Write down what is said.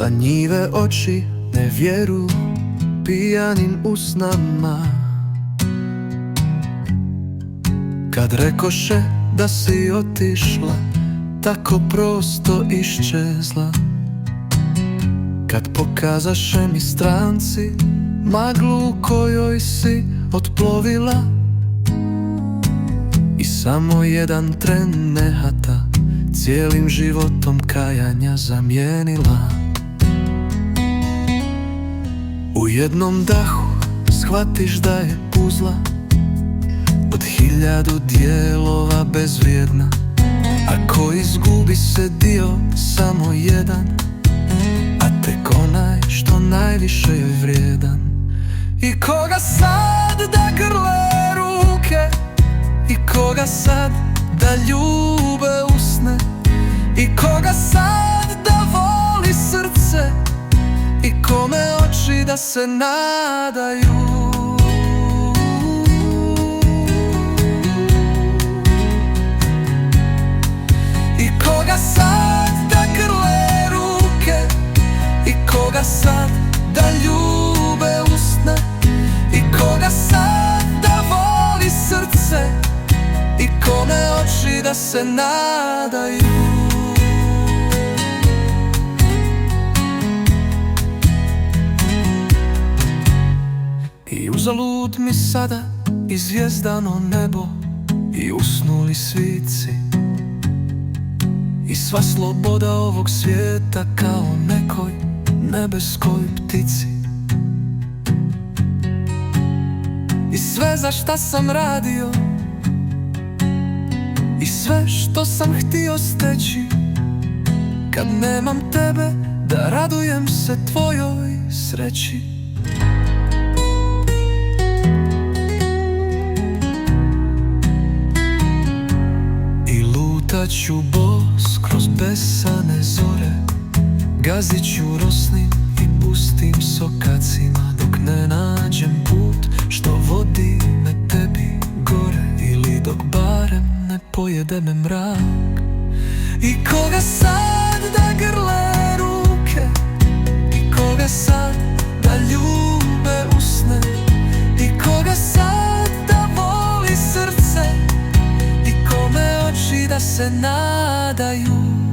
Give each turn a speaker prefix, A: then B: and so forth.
A: Za njive oči ne vjeru pijanim usnama, kad rekoše da si otišla, tako prosto iščezla. Kad pokazaše mi stranci maglu u kojoj si otplovila, i samo jedan tren nehata cijelim životom kajanja zamijenila. U jednom dahu shvatiš da je puzla od 1000 dijelova bezvrijedna, ako izgubi se dio samo jedan, a tek onaj što najviše je vrijedan. I koga sad da grle ruke, i koga sad da ljube usne, i koga sad da voli srce, i kome oči da se nadaju. I koga sad da grle ruke, i koga sad da ljube usne, i koga sad da voli srce, i kome oči da se nadaju. I uzalud mi sada i zvijezdano nebo, i usnuli svici, i sva sloboda ovog svijeta kao nekoj nebeskoj ptici. I sve za šta sam radio, i sve što sam htio steći, kad nemam tebe da radujem se tvojoj sreći. I lutaću bos kroz besane zore, gazit ću rosnim i pustim sokacima, dok ne nađem put što vodi me tebi gore, ili dok barem ne pojede me mrak. I koga sad da grle ruke, i koga sad da ljube usne, i koga sad da voli srce, i kome oči da se nadaju.